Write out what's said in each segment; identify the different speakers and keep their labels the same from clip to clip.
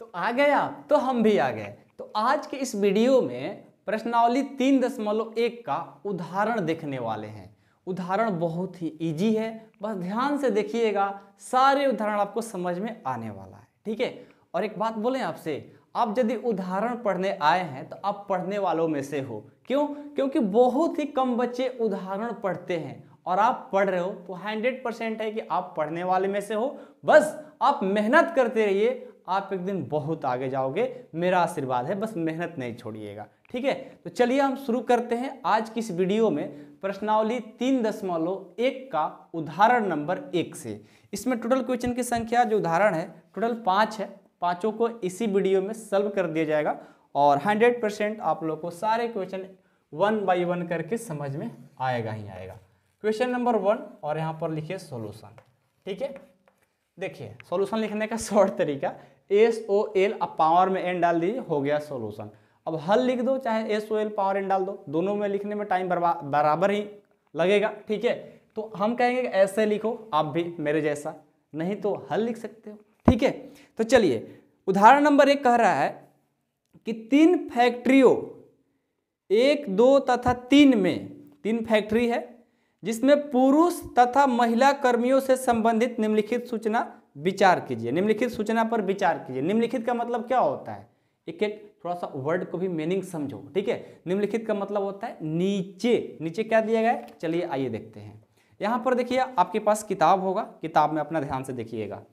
Speaker 1: तो आ गए आप, तो हम भी आ गए। तो आज के इस वीडियो में प्रश्नावली 3.1 का उदाहरण देखने वाले हैं। उदाहरण बहुत ही इजी है, बस ध्यान से देखिएगा, सारे उदाहरण आपको समझ में आने वाला है, ठीक है। और एक बात बोलें आपसे, आप यदि उदाहरण पढ़ने आए हैं तो आप पढ़ने वालों में से हो। क्यों? क्योंकि बहुत ही कम बच्चे उदाहरण पढ़ते हैं और आप पढ़ रहे हो, तो 100% है कि आप पढ़ने वाले में से हो। बस आप मेहनत करते रहिए, आप एक दिन बहुत आगे जाओगे, मेरा आशीर्वाद है, बस मेहनत नहीं छोड़िएगा, ठीक है। तो चलिए हम शुरू करते हैं आज की इस वीडियो में प्रश्नावली 3.1 का उदाहरण नंबर 1 से। इसमें टोटल क्वेश्चन की संख्या जो उदाहरण है टोटल 5 है। पांचों को इसी वीडियो में सॉल्व कर दिया जाएगा और 100% आप लोग को सारे क्वेश्चन 1 बाय 1 करके समझ में आएगा ही आएगा। क्वेश्चन नंबर 1 और यहाँ पर लिखिए सॉल्यूशन, ठीक है। देखिए सॉल्यूशन लिखने का शॉर्ट तरीका SOL, अब पावर में n डाल दीजिए, हो गया सॉल्यूशन। अब हल लिख दो, चाहे SOL पावर n डाल दो, दोनों में लिखने में टाइम बराबर ही लगेगा, ठीक है। तो हम कहेंगे कि ऐसे लिखो, आप भी मेरे जैसा, नहीं तो हल लिख सकते हो, ठीक है। तो चलिए उदाहरण नंबर 1 कह रहा है कि 3 फैक्ट्रियों 1, 2 तथा 3 में 3 फैक्ट्री है जिसमें पुरुष तथा महिला कर्मियों से संबंधित निम्नलिखित सूचना विचार कीजिए। निम्नलिखित सूचना पर विचार कीजिए। निम्नलिखित का मतलब क्या होता है, एक एक थोड़ा सा वर्ड को भी मीनिंग समझो, ठीक है। निम्नलिखित का मतलब होता है नीचे। नीचे क्या दिया गया है, चलिए आइए देखते हैं। यहाँ पर देखिए आपके पास किताब होगा, किताब में अपना ध्यान से देखिएगा।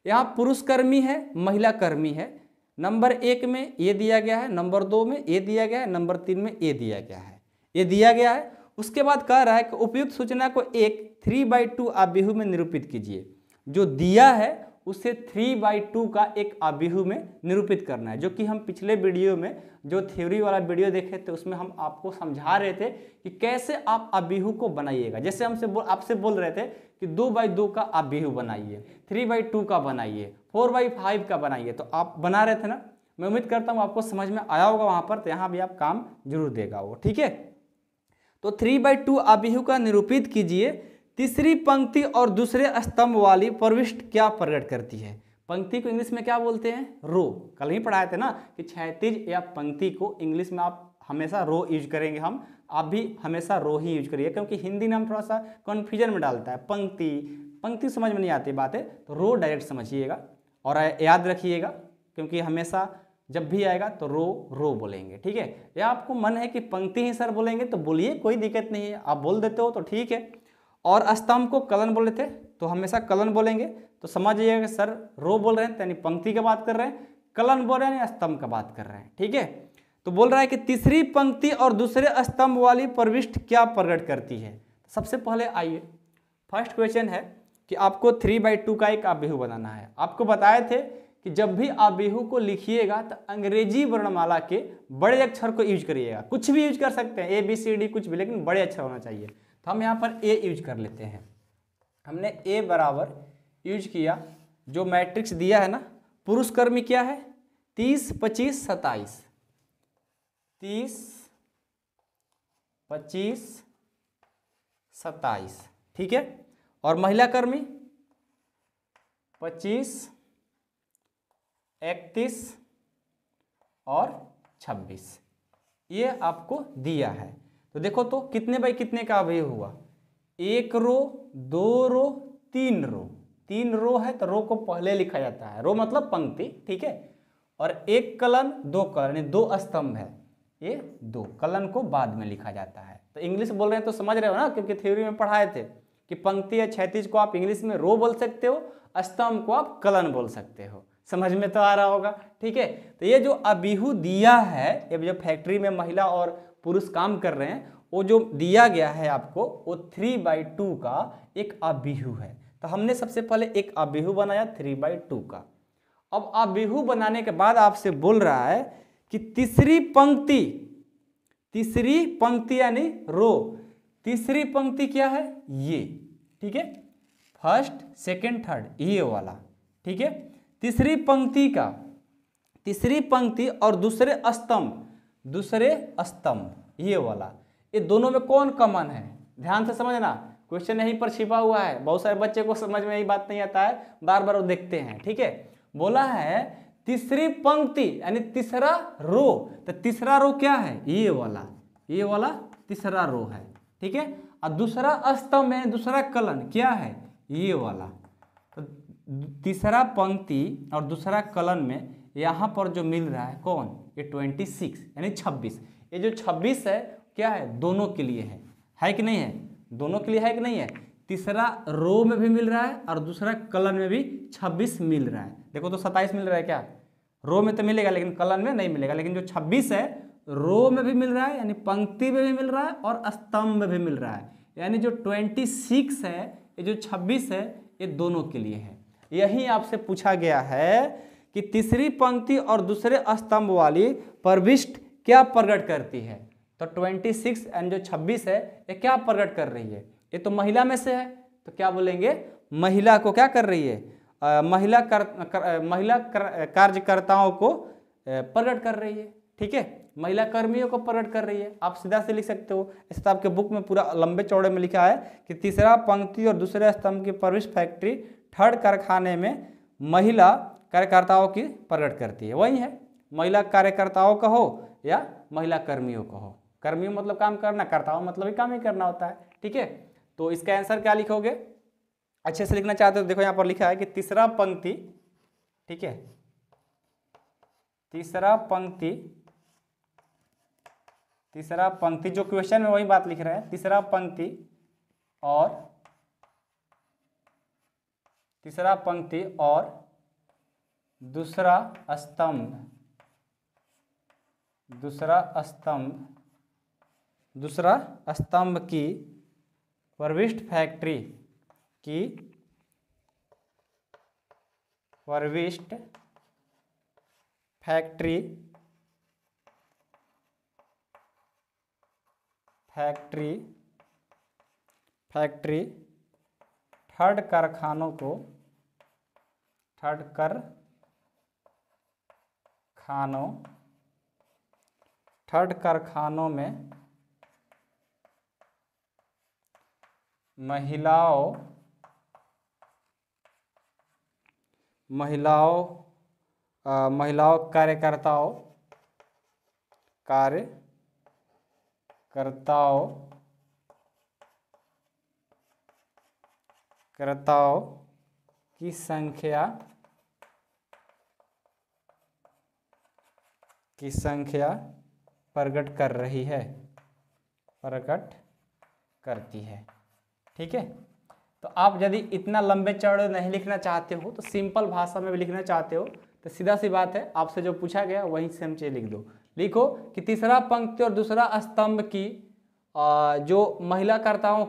Speaker 1: यहाँ पुरुष कर्मी है, महिला कर्मी है। नंबर 1 में ये दिया गया है, नंबर 2 में ये दिया गया है, नंबर 3 में ये दिया गया है, ये दिया गया है। उसके बाद कह रहा है कि उपयुक्त सूचना को एक 3/2 आव्यूह में निरूपित कीजिए। जो दिया है उसे 3/2 का एक आव्यूह में निरूपित करना है, जो कि हम पिछले वीडियो में जो थ्योरी वाला वीडियो देखे थे उसमें हम आपको समझा रहे थे कि कैसे आप आव्यूह को बनाइएगा। जैसे आपसे बोल रहे थे कि 2/2 का आव्यूह बनाइए, 3/2 का बनाइए, 4/5 का बनाइए, तो आप बना रहे थे ना। मैं उम्मीद करता हूँ आपको समझ में आया होगा वहाँ पर, तो यहाँ भी आप काम जरूर देगा वो, ठीक है। तो 3/2 आव्यूह का निरूपित कीजिए। तीसरी पंक्ति और दूसरे स्तंभ वाली प्रविष्ट क्या प्रकट करती है। पंक्ति को इंग्लिश में क्या बोलते हैं, रो। कल ही पढ़ाए थे ना कि क्षैतिज या पंक्ति को इंग्लिश में आप हमेशा रो यूज करेंगे, आप भी हमेशा रो ही यूज करिए, क्योंकि हिंदी में हम थोड़ा सा कन्फ्यूजन में डालता है। पंक्ति समझ में नहीं आती बातें, तो रो डायरेक्ट समझिएगा और याद रखिएगा, क्योंकि हमेशा जब भी आएगा तो रो बोलेंगे, ठीक है। या आपको मन है कि पंक्ति ही सर बोलेंगे तो बोलिए, कोई दिक्कत नहीं है, आप बोल देते हो तो ठीक है। और स्तंभ को कलन बोले थे तो हमेशा कलन बोलेंगे, तो समझ जाइएगा कि सर रो बोल रहे हैं यानी पंक्ति की बात कर रहे हैं, कलन बोल रहे हैं या स्तंभ का बात कर रहे हैं, ठीक है। तो बोल रहा है कि तीसरी पंक्ति और दूसरे स्तंभ वाली प्रविष्ट क्या प्रकट करती है। सबसे पहले आइए, फर्स्ट क्वेश्चन है कि आपको 3/2 का एक आव्यूह बनाना है। आपको बताए थे कि जब भी आव्यूह को लिखिएगा तो अंग्रेजी वर्णमाला के बड़े अक्षर को यूज करिएगा। कुछ भी यूज कर सकते हैं, ABCD कुछ भी, लेकिन बड़े अक्षर होना चाहिए। तो हम यहाँ पर A यूज कर लेते हैं। हमने A बराबर यूज किया, जो मैट्रिक्स दिया है ना, पुरुष कर्मी क्या है 30, 25, 27, 30, 25, 27, ठीक है। और महिला कर्मी 25, 31 और 26, ये आपको दिया है। तो देखो तो कितने बाई कितने का आव्यूह हुआ, 1 रो, 2 रो, 3 रो। 3 रो है तो रो को पहले लिखा जाता है, रो मतलब पंक्ति, ठीक है। और 1 कलन 2 कलन, यानी 2 स्तंभ है, ये 2 कलन को बाद में लिखा जाता है। तो इंग्लिश बोल रहे हैं तो समझ रहे हो ना, क्योंकि थ्योरी में पढ़ाए थे कि पंक्ति या क्षैतिज को आप इंग्लिश में रो बोल सकते हो, स्तंभ को आप कलन बोल सकते हो। समझ में तो आ रहा होगा, ठीक है। तो ये जो आव्यूह दिया है, ये जो फैक्ट्री में महिला और पुरुष काम कर रहे हैं, वो जो दिया गया है आपको, वो 3/2 का एक आव्यूह है। तो हमने सबसे पहले एक आव्यूह बनाया 3/2 का। अब आव्यूह बनाने के बाद आपसे बोल रहा है कि तीसरी पंक्ति यानी रो, तीसरी पंक्ति क्या है ये, ठीक है, फर्स्ट, सेकंड, थर्ड, ये वाला, ठीक है। तीसरी पंक्ति और दूसरे स्तंभ ये वाला, ये दोनों में कौन कॉमन है, ध्यान से समझना। क्वेश्चन यहीं पर छिपा हुआ है, बहुत सारे बच्चे को समझ में यही बात नहीं आता है, बार बार वो देखते हैं, ठीक है। बोला है तीसरी पंक्ति यानी तीसरा रो, तो तीसरा रो क्या है, ये वाला तीसरा रो है, ठीक है। और दूसरा स्तंभ है, दूसरा कलन क्या है, ये वाला। तो तीसरा पंक्ति और दूसरा कलन में यहाँ पर जो मिल रहा है कौन, ये 26 यानी 26। ये जो 26 है क्या है, दोनों के लिए है कि नहीं है, दोनों के लिए है कि नहीं है। तीसरा रो में भी मिल रहा है और दूसरा कलन में भी 26 मिल रहा है। देखो तो 27 मिल रहा है क्या, रो में तो मिलेगा लेकिन कलन में नहीं मिलेगा, लेकिन जो 26 है रो में भी मिल रहा है यानी पंक्ति में भी मिल रहा है और स्तंभ में भी मिल रहा है। यानी जो 26 है, ये जो 26 है, ये दोनों के लिए है। यही आपसे पूछा गया है कि तीसरी पंक्ति और दूसरे स्तंभ वाली प्रविष्ट क्या प्रकट करती है। तो 26 एंड जो 26 है ये क्या प्रकट कर रही है, ये तो महिला में से है, तो क्या बोलेंगे, महिला को क्या कर रही है, महिला कार्यकर्ताओं को प्रकट कर रही है, ठीक है, महिला कर्मियों को प्रकट कर रही है। आप सीधा से लिख सकते हो, इस तो आपके बुक में पूरा लंबे चौड़े में लिखा है कि तीसरा पंक्ति और दूसरे स्तंभ की प्रविष्ट फैक्ट्री थर्ड कारखाने में महिला कार्यकर्ताओं की प्रकट करती है। वही है, महिला कार्यकर्ताओं का हो या महिला कर्मियों का हो। कर्मियों मतलब काम करना, कर्ताओं मतलब ही काम ही करना होता है, ठीक है। तो इसका आंसर क्या लिखोगे, अच्छे से लिखना चाहते हो, देखो यहाँ पर लिखा है कि तीसरा पंक्ति, ठीक है, तीसरा पंक्ति जो क्वेश्चन में वही बात लिख रहे हैं, तीसरा पंक्ति और दूसरा स्तंभ की प्रविष्ट फैक्ट्री थर्ड कारखानों में महिलाओं कार्यकर्ताओं की संख्या प्रकट करती है, ठीक है। तो आप यदि इतना लंबे चौड़े नहीं लिखना चाहते हो, तो सिंपल भाषा में भी लिखना चाहते हो, तो सीधा सी बात है, आपसे जो पूछा गया वहीं सेम चीज लिख दो। लिखो कि तीसरा पंक्ति और दूसरा स्तंभ की जो महिला कार्यकर्ताओं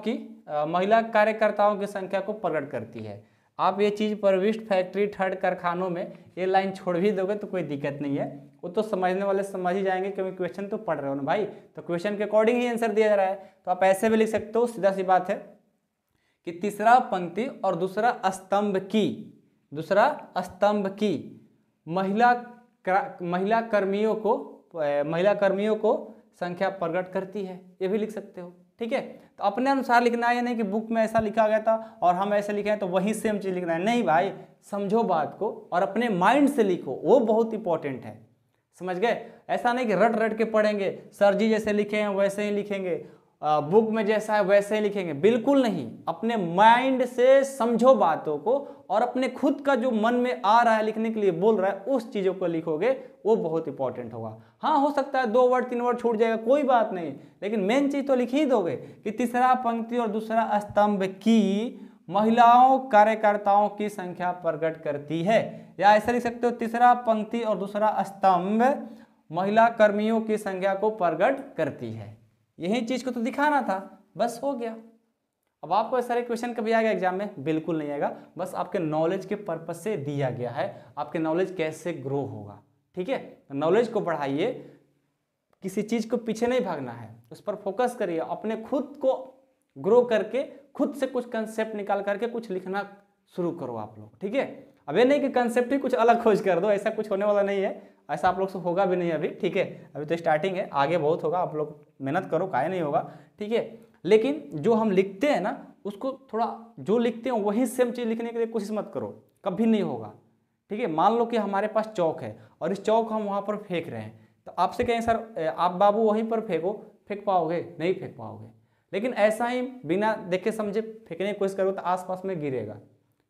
Speaker 1: की संख्या को प्रकट करती है। आप ये चीज़ प्रविष्ट फैक्ट्री थर्ड कारखानों में ये लाइन छोड़ भी दोगे तो कोई दिक्कत नहीं है, वो तो समझने वाले समझ ही जाएंगे, क्योंकि क्वेश्चन तो पढ़ रहे हो ना भाई, तो क्वेश्चन के अकॉर्डिंग ही आंसर दिया जा रहा है। तो आप ऐसे भी लिख सकते हो, सीधा सी बात है कि तीसरा पंक्ति और दूसरा स्तंभ की महिला कर्मियों को संख्या प्रकट करती है, ये भी लिख सकते हो, ठीक है। तो अपने अनुसार लिखना है, नहीं कि बुक में ऐसा लिखा गया था और हम ऐसे लिखे हैं तो वही सेम चीज लिखना है, नहीं भाई, समझो बात को और अपने माइंड से लिखो, वो बहुत इंपॉर्टेंट है, समझ गए। ऐसा नहीं कि रट के पढ़ेंगे, सर जी जैसे लिखे हैं वैसे ही लिखेंगे, बुक में जैसा है वैसे ही लिखेंगे, बिल्कुल नहीं। अपने माइंड से समझो बातों को और अपने खुद का जो मन में आ रहा है लिखने के लिए बोल रहा है उस चीज़ों को लिखोगे, वो बहुत इंपॉर्टेंट होगा। हाँ, हो सकता है 2 वर्ड 3 वर्ड छूट जाएगा, कोई बात नहीं, लेकिन मेन चीज़ तो लिख ही दोगे कि तीसरा पंक्ति और दूसरा स्तंभ की महिलाओं कार्यकर्ताओं की संख्या प्रकट करती है, या ऐसा लिख सकते हो तीसरा पंक्ति और दूसरा स्तंभ महिला कर्मियों की संख्या को प्रकट करती है। यही चीज को तो दिखाना था, बस हो गया। अब आपको ऐसा क्वेश्चन कभी आएगा एग्जाम में? बिल्कुल नहीं आएगा, बस आपके नॉलेज के पर्पज से दिया गया है, आपके नॉलेज कैसे ग्रो होगा, ठीक है। तो नॉलेज को बढ़ाइए, किसी चीज को पीछे नहीं भागना है, उस पर फोकस करिए, अपने खुद को ग्रो करके खुद से कुछ कंसेप्ट निकाल करके कुछ लिखना शुरू करो आप लोग, ठीक है। अब ये नहीं कि कंसेप्ट ही कुछ अलग खोज कर दो, ऐसा कुछ होने वाला नहीं है, ऐसा आप लोग से होगा भी नहीं अभी, ठीक है। अभी तो स्टार्टिंग है, आगे बहुत होगा, आप लोग मेहनत करो, काहे नहीं होगा, ठीक है। लेकिन जो हम लिखते हैं ना, उसको थोड़ा जो लिखते हैं वही सेम चीज़ लिखने के लिए कोशिश मत करो, कभी नहीं होगा, ठीक है। मान लो कि हमारे पास चौक है और इस चौक हम वहाँ पर फेंक रहे हैं, तो आपसे कहें सर आप बाबू वहीं पर फेंको, फेंक पाओगे? नहीं फेंक पाओगे। लेकिन ऐसा ही बिना देखे समझे फेंकने की कोशिश करोगे तो आसपास में गिरेगा,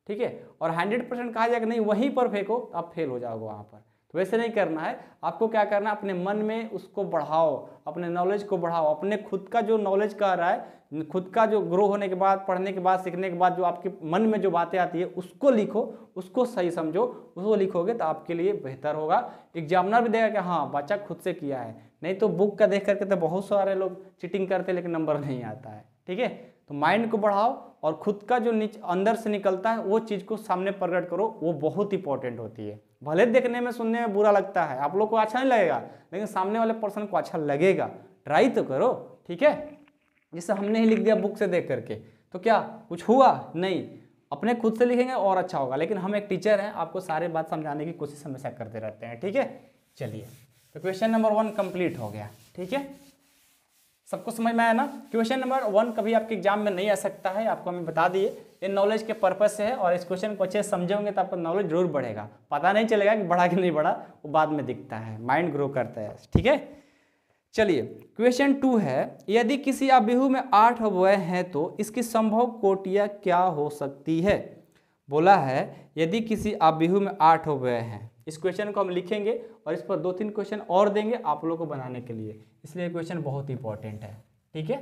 Speaker 1: ठीक है। और 100% कहा जाएगा नहीं वहीं पर फेंको, आप फेल हो जाओगे वहाँ पर। तो वैसे नहीं करना है, आपको क्या करना है, अपने मन में उसको बढ़ाओ, अपने नॉलेज को बढ़ाओ, अपने खुद का जो नॉलेज कह रहा है, खुद का जो ग्रो होने के बाद, पढ़ने के बाद, सीखने के बाद जो आपके मन में जो बातें आती है उसको लिखो, उसको सही समझो, उसको लिखोगे तो आपके लिए बेहतर होगा। एग्जामिनर भी देगा कि हाँ बच्चा खुद से किया है, नहीं तो बुक का देख करके तो बहुत सारे लोग चीटिंग करते लेकिन नंबर नहीं आता है, ठीक है। तो माइंड को बढ़ाओ और खुद का जो अंदर से निकलता है वो चीज़ को सामने प्रकट करो, वो बहुत इंपॉर्टेंट होती है। भले देखने में सुनने में बुरा लगता है, आप लोग को अच्छा नहीं लगेगा, लेकिन सामने वाले पर्सन को अच्छा लगेगा। ट्राई तो करो, ठीक है। जैसे हमने ही लिख दिया बुक से देख करके, तो क्या कुछ हुआ? नहीं। अपने खुद से लिखेंगे और अच्छा होगा। लेकिन हम एक टीचर हैं, आपको सारे बात समझाने की कोशिश हमेशा करते रहते हैं, ठीक है। चलिए, तो क्वेश्चन नंबर 1 कंप्लीट हो गया, ठीक है। सबको समझ में आया ना? क्वेश्चन नंबर 1 कभी आपके एग्जाम में नहीं आ सकता है, आपको हमें बता दिए। ये नॉलेज के पर्पज से है और इस क्वेश्चन को अच्छे से समझोगे तो आपका नॉलेज जरूर बढ़ेगा। पता नहीं चलेगा कि बढ़ा कि नहीं बढ़ा, वो बाद में दिखता है, माइंड ग्रो करता है, ठीक है। चलिए, क्वेश्चन 2 है, यदि किसी अवयव में 8 अवयव हैं तो इसकी संभव कोटियां क्या हो सकती है? बोला है यदि किसी अवयव में 8 अवयव हैं। इस क्वेश्चन को हम लिखेंगे और इस पर 2-3 क्वेश्चन और देंगे आप लोगों को बनाने के लिए, इसलिए क्वेश्चन बहुत इंपॉर्टेंट है, ठीक है।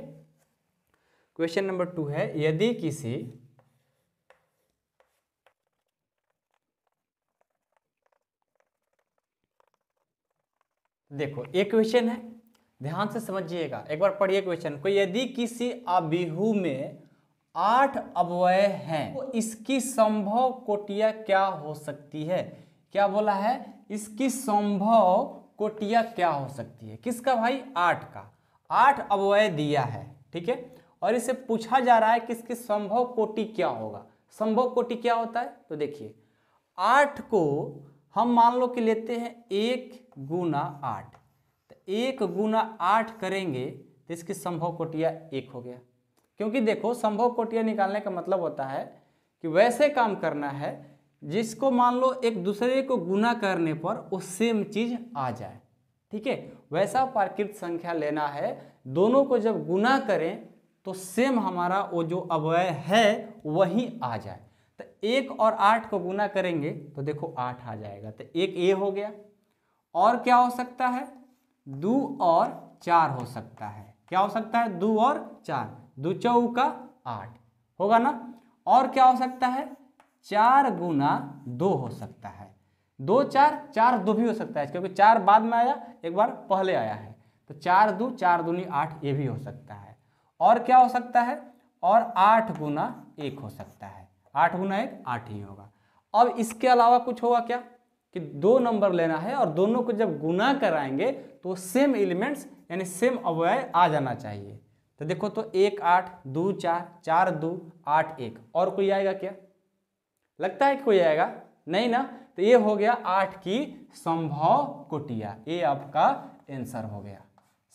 Speaker 1: क्वेश्चन नंबर 2 है, यदि किसी देखो एक क्वेश्चन है, ध्यान से समझिएगा, एक बार पढ़िए क्वेश्चन को। यदि किसी अवयव में 8 अवयव हैं तो इसकी संभव कोटियां क्या हो सकती है? क्या बोला है? इसकी संभव कोटियां क्या हो सकती है? किसका भाई? 8 का। 8 अवयव दिया है, ठीक है, और इसे पूछा जा रहा है कि इसकी संभव कोटि क्या होगा। संभव कोटि क्या होता है? तो देखिए, 8 को हम मान लो कि लेते हैं 1 गुना 8, तो 1 गुना 8 करेंगे तो इसकी संभव कोटियां 1 हो गया। क्योंकि देखो, संभव कोटियां निकालने का मतलब होता है कि वैसे काम करना है जिसको मान लो एक दूसरे को गुना करने पर वो सेम चीज आ जाए, ठीक है। वैसा प्राकृत संख्या लेना है, दोनों को जब गुना करें तो सेम हमारा वो जो अवयव है वही आ जाए। तो 1 और 8 को गुना करेंगे तो देखो 8 आ जाएगा, तो 1 ये हो गया। और क्या हो सकता है? 2 और 4 हो सकता है। क्या हो सकता है? 2 और 4, 2 चौका 8 होगा ना। और क्या हो सकता है? 4 गुना 2 हो सकता है। 2 4, 4 2 भी हो सकता है, क्योंकि 4 बाद में आया, एक बार पहले आया है, तो 4 2, 4 दूनी 8, ये भी हो सकता है। और क्या हो सकता है? और 8 गुना 1 हो सकता है। 8 गुना 1 8 ही होगा। अब इसके अलावा कुछ होगा क्या कि 2 नंबर लेना है और दोनों को जब गुना कराएंगे तो सेम एलिमेंट्स यानी सेम अवयव आ जाना चाहिए। तो देखो, तो 1 8, 2 4, 4 2 8 1, और कोई आएगा क्या? लगता है कि कोई आएगा? नहीं ना। तो ये हो गया 8 की संभव कोटियां, ये आपका आंसर हो गया।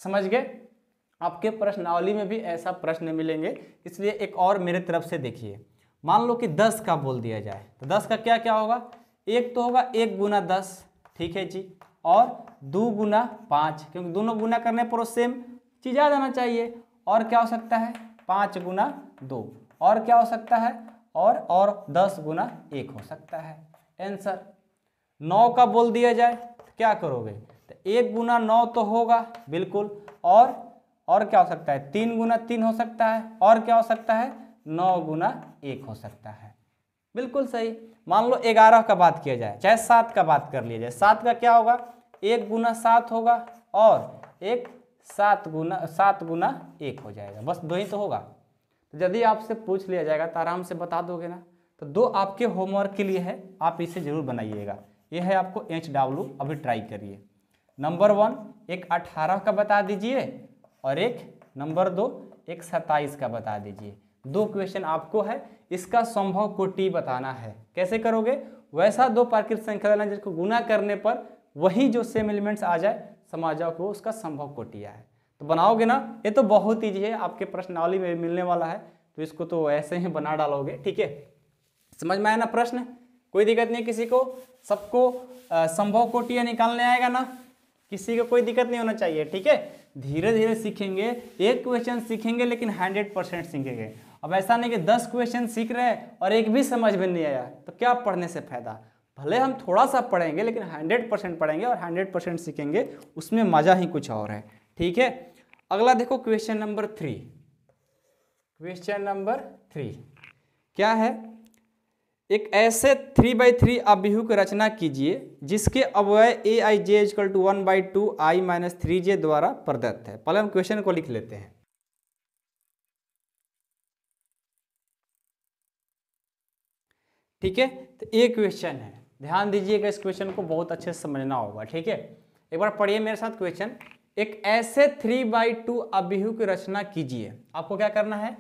Speaker 1: समझ गए? आपके प्रश्नावली में भी ऐसा प्रश्न मिलेंगे, इसलिए एक और मेरे तरफ से देखिए। मान लो कि 10 का बोल दिया जाए, तो 10 का क्या क्या होगा? एक तो होगा 1 गुना 10, ठीक है जी, और 2 गुना 5, क्योंकि दोनों गुना करने पर सेम चीज आ जाना चाहिए। और क्या हो सकता है? 5 गुना 2, और क्या हो सकता है? और 10 गुना 1 हो सकता है। आंसर 9 का बोल दिया जाए तो क्या करोगे? तो 1 गुना 9 तो होगा बिल्कुल, और क्या हो सकता है? 3 गुना 3 हो सकता है, और क्या हो सकता है? 9 गुना 1 हो सकता है। बिल्कुल सही। मान लो 11 का बात किया जाए, चाहे 7 का बात कर लिया जाए, 7 का क्या होगा? 1 गुना 7 होगा, और एक 7 गुना 1 हो जाएगा, बस 2 ही तो होगा। तो यदि आपसे पूछ लिया जाएगा तो आराम से बता दोगे ना। तो 2 आपके होमवर्क के लिए है, आप इसे जरूर बनाइएगा। ये है आपको HW, अभी ट्राई करिए। नंबर 1 एक 18 का बता दीजिए, और एक नंबर 2 एक 27 का बता दीजिए। 2 क्वेश्चन आपको है, इसका संभव कोटि बताना है। कैसे करोगे? वैसा 2 प्राकृत संख्या लेना जिसको गुना करने पर वही जो सेम एलिमेंट्स आ जाए, समझ जाओ को उसका संभव कोटिया है। तो बनाओगे ना? ये तो बहुत ईजी है, आपके प्रश्नावली में मिलने वाला है, तो इसको तो ऐसे ही बना डालोगे, ठीक है। समझ में आया ना प्रश्न? कोई दिक्कत नहीं किसी को, सबको संभव कोटि निकालने आएगा ना, किसी को कोई दिक्कत नहीं होना चाहिए, ठीक है। धीरे धीरे सीखेंगे, एक क्वेश्चन सीखेंगे लेकिन 100% सीखेंगे। अब ऐसा नहीं कि 10 क्वेश्चन सीख रहे हैं और एक भी समझ में नहीं आया, तो क्या पढ़ने से फायदा। भले हम थोड़ा सा पढ़ेंगे लेकिन 100% पढ़ेंगे और 100% सीखेंगे, उसमें मजा ही कुछ और है, ठीक है। अगला देखो क्वेश्चन नंबर 3। क्वेश्चन नंबर 3 क्या है, एक ऐसे 3/3 अभिहु की रचना कीजिए जिसके अवयव aij = 1/2 i - 3j द्वारा प्रदत्त है। पहले हम क्वेश्चन को लिख लेते हैं। ठीक है, तो ये क्वेश्चन है, ध्यान दीजिएगा, इस क्वेश्चन को बहुत अच्छे से समझना होगा, ठीक है। एक बार पढ़िए मेरे साथ क्वेश्चन। एक ऐसे 3/2 अभिहु की रचना कीजिए। आपको क्या करना है,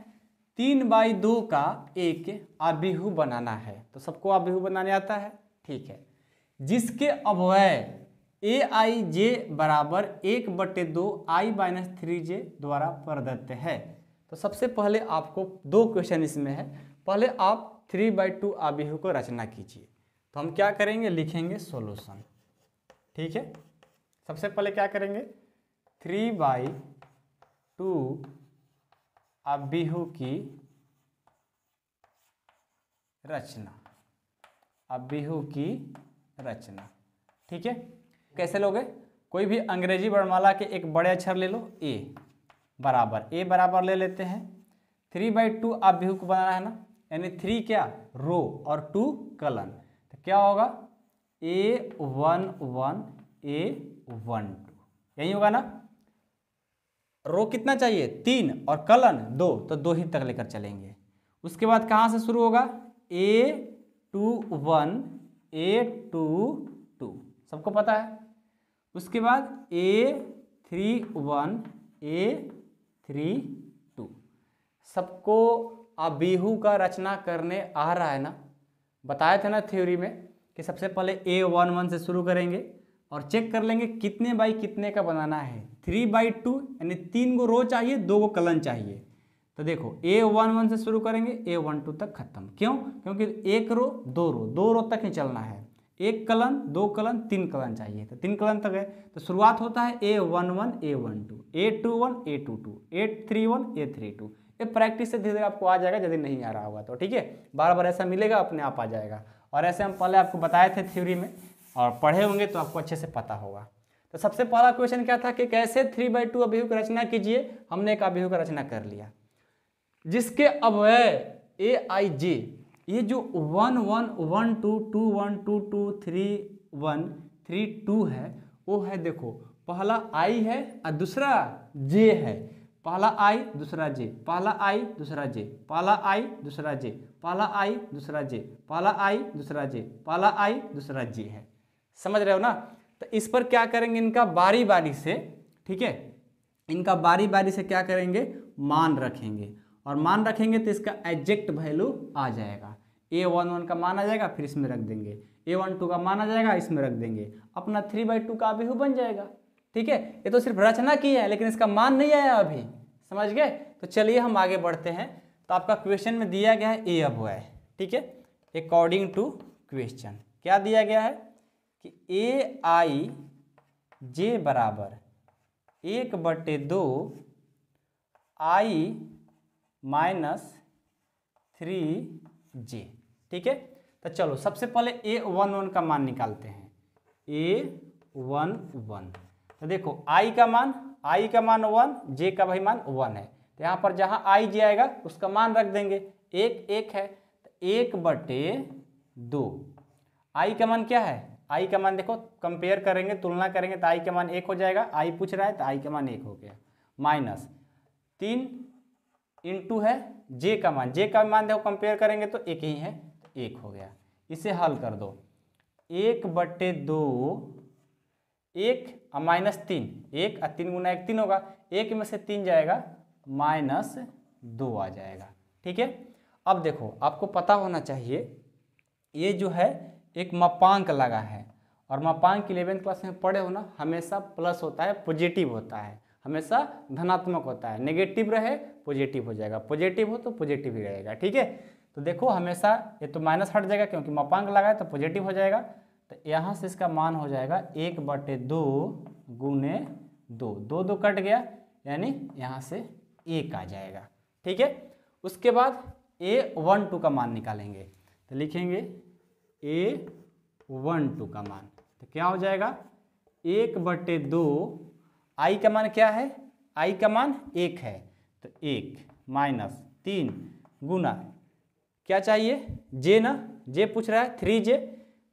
Speaker 1: 3/2 का एक अभिहु बनाना है। तो सबको अभिहु बनाने आता है, ठीक है। जिसके अवयव aij बराबर 1/2 i - 3j द्वारा प्रदत्त है। तो सबसे पहले आपको 2 क्वेश्चन इसमें है। पहले आप 3/2 अभिहु को रचना कीजिए। तो हम क्या करेंगे, लिखेंगे सॉल्यूशन, ठीक है। सबसे पहले क्या करेंगे, 3/2 अभिहु की रचना, अभिहु की रचना, ठीक है। कैसे लोगे, कोई भी अंग्रेजी वर्णमाला के एक बड़े अक्षर ले लो, a बराबर ले लेते हैं। 3/2 अभिहु को बनाना है ना, यानी 3 क्या, रो और 2 कलन। तो क्या होगा, a11 a12, यही होगा ना। रो कितना चाहिए, 3 और कलन 2, तो 2 ही तक लेकर चलेंगे। उसके बाद कहाँ से शुरू होगा, a21 a22, सबको पता है। उसके बाद a31 a32, सबको अभिहु का रचना करने आ रहा है ना। बताए थे ना थ्योरी में कि सबसे पहले a11 से शुरू करेंगे और चेक कर लेंगे कितने बाई कितने का बनाना है। 3/2 यानी 3 को रो चाहिए, 2 को कलन चाहिए। तो देखो a11 से शुरू करेंगे, a12 तक खत्म। क्यों, क्योंकि 1 रो 2 रो तक ही चलना है। 1 कलन 2 कलन 3 कलन चाहिए, तो 3 कलन तक है। तो शुरुआत होता है a11 a12 a21 a22 a31 a32। ये प्रैक्टिस से धीरे धीरे आपको आ जाएगा, यदि नहीं आ रहा होगा तो, ठीक है। बार बार ऐसा मिलेगा, अपने आप आ जाएगा। और ऐसे हम पहले आपको बताए थे थ्योरी में, और पढ़े होंगे तो आपको अच्छे से पता होगा। तो सबसे पहला क्वेश्चन क्या था कि कैसे 3/2 अभिहु की रचना कीजिए। हमने एक अभिहु की रचना कर लिया जिसके अवयव aij, ये जो 1 1 1 2 2 1 2 2 3 1 3 2 है, वो है देखो, पहला i है और दूसरा j है। पहला i दूसरा j, पहला i दूसरा j, पहला i दूसरा j, पहला i दूसरा j, पहला i दूसरा j, पहला i दूसरा j है। समझ रहे हो ना। तो इस पर क्या करेंगे, इनका बारी बारी से, ठीक है, इनका बारी बारी से क्या करेंगे, मान रखेंगे। और मान रखेंगे तो इसका एग्जैक्ट वैल्यू आ जाएगा। a11 का मान आ जाएगा, फिर इसमें रख देंगे। a12 का मान आ जाएगा, इसमें रख देंगे। अपना 3/2 का अभिहु बन जाएगा, ठीक है। ये तो सिर्फ रचना की है, लेकिन इसका मान नहीं आया अभी, समझ गए। तो चलिए हम आगे बढ़ते हैं। तो आपका क्वेश्चन में दिया गया है a अवयव, ठीक है। अकॉर्डिंग टू क्वेश्चन क्या दिया गया है कि aij बराबर 1/2 i - 3j, ठीक है। तो चलो सबसे पहले a11 का मान निकालते हैं। a11, तो देखो i का मान 1, j का भाई मान 1 है। तो यहाँ पर जहाँ i j आएगा उसका मान रख देंगे। 1 है तो 1/2। i का मान क्या है, i का मान देखो, कंपेयर करेंगे, तुलना करेंगे तो i का मान 1 हो जाएगा। i पूछ रहा है तो i का मान 1 हो गया। माइनस 3 इंटू है j का मान देखो कंपेयर करेंगे तो 1 ही है, तो 1 हो गया। इसे हल कर दो, 1/2 1 और -3, 1 और 3 गुना 1 3 होगा, 1 में से 3 जाएगा, -2 आ जाएगा, ठीक है। अब देखो आपको पता होना चाहिए, ये जो है एक मापांक लगा है, और मापांक 11वीं क्लास में पढ़े हो ना, हमेशा प्लस होता है, पॉजिटिव होता है, हमेशा धनात्मक होता है। नेगेटिव रहे पॉजिटिव हो जाएगा, पॉजिटिव हो तो पॉजिटिव ही रहेगा, ठीक है। तो देखो हमेशा ये तो माइनस हट जाएगा क्योंकि मापांक लगा है तो पॉजिटिव हो जाएगा। तो यहाँ से इसका मान हो जाएगा 1/2 गुने 2, 2 2 कट गया यानी यहाँ से 1 आ जाएगा। ठीक है, उसके बाद A12 का मान निकालेंगे तो लिखेंगे A12 का मान, तो क्या हो जाएगा 1/2, आई का मान क्या है, आई का मान 1 है तो 1 माइनस 3 गुना क्या चाहिए जे ना, जे पूछ रहा है 3J,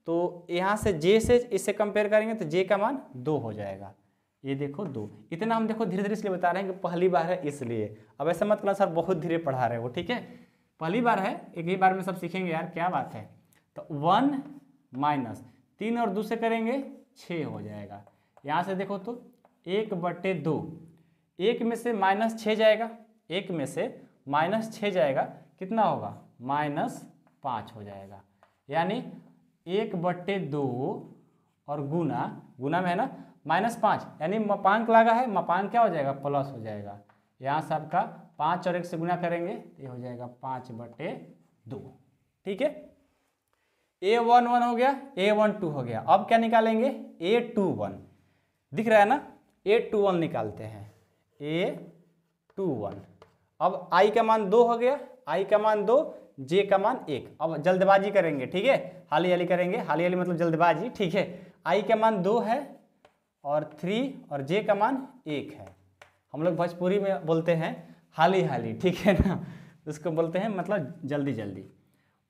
Speaker 1: तो यहाँ से जे से इससे कंपेयर करेंगे तो जे का मान 2 हो जाएगा। ये देखो 2, इतना हम देखो धीरे धीरे इसलिए बता रहे हैं कि पहली बार है इसलिए। अब ऐसा मत करना सर बहुत धीरे पढ़ा रहे हो, ठीक है, पहली बार है, एक ही बार में सब सीखेंगे यार, क्या बात है। तो 1 माइनस 3 और 2 से करेंगे 6 हो जाएगा। यहाँ से देखो तो 1/2, 1 में से -6 जाएगा, 1 में से -6 जाएगा, कितना होगा -5 हो जाएगा। यानी 1/2 और गुना, गुना में है ना -5, यानी मापांक लगा है, मापांक क्या हो जाएगा प्लस हो जाएगा। यहाँ से आपका 5 और 1 से गुना करेंगे ये हो जाएगा 5/2। ठीक है, A11 हो गया, A12 हो गया। अब क्या निकालेंगे A21, दिख रहा है ना, A21 निकालते हैं, A21। अब I का मान 2 हो गया, I का मान 2, J का मान 1। अब जल्दबाजी करेंगे, ठीक है, हाली हाली करेंगे, हाली हाली मतलब जल्दबाजी, ठीक है। I का मान 2 है और 3 और J का मान 1 है। हम लोग भोजपुरी में बोलते हैं हाली हाली, ठीक है ना, उसको बोलते हैं मतलब जल्दी जल्दी।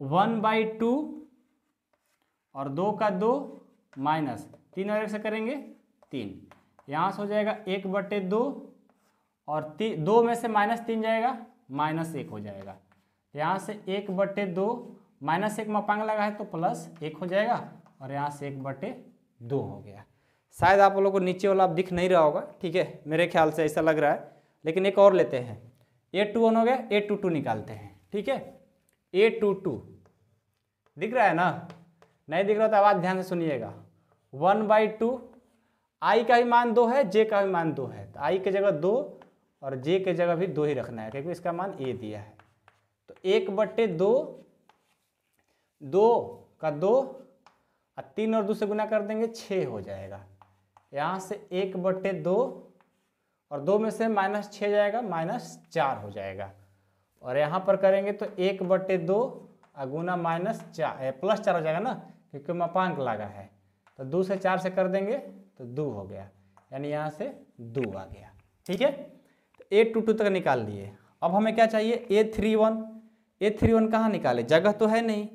Speaker 1: 1/2 और 2 का 2 माइनस 3 और 1 से करेंगे 3, यहाँ से हो जाएगा 1/2 और 2 में से -3 जाएगा -1 हो जाएगा। यहाँ से 1/2 -1 मापांक लगा है तो +1 हो जाएगा और यहाँ से 1/2 हो गया। शायद आप लोगों को नीचे वाला अब दिख नहीं रहा होगा, ठीक है, मेरे ख्याल से ऐसा लग रहा है, लेकिन एक और लेते हैं। A21 हो गया, A22 निकालते हैं, ठीक है। A22 दिख रहा है ना, नहीं दिख रहा तो आवाज़ ध्यान से सुनिएगा। 1/2, I का भी मान 2 है, J का भी मान 2 है, तो I की जगह 2 और J की जगह भी 2 ही रखना है क्योंकि इसका मान A दिया है। तो 1/2, 2 का 2 और 3 और 2 से गुना कर देंगे 6 हो जाएगा। यहाँ से 1/2 और 2 में से -6 जाएगा -4 हो जाएगा। और यहाँ पर करेंगे तो 1/2 और गुना +4 हो जाएगा ना, क्योंकि मापांक लगा है, तो 2 से 4 से कर देंगे तो 2 हो गया, यानी यहाँ से 2 आ गया। ठीक है, तो A22 तक निकाल लिए। अब हमें क्या चाहिए A31। A31 कहाँ निकाले, जगह तो है नहीं,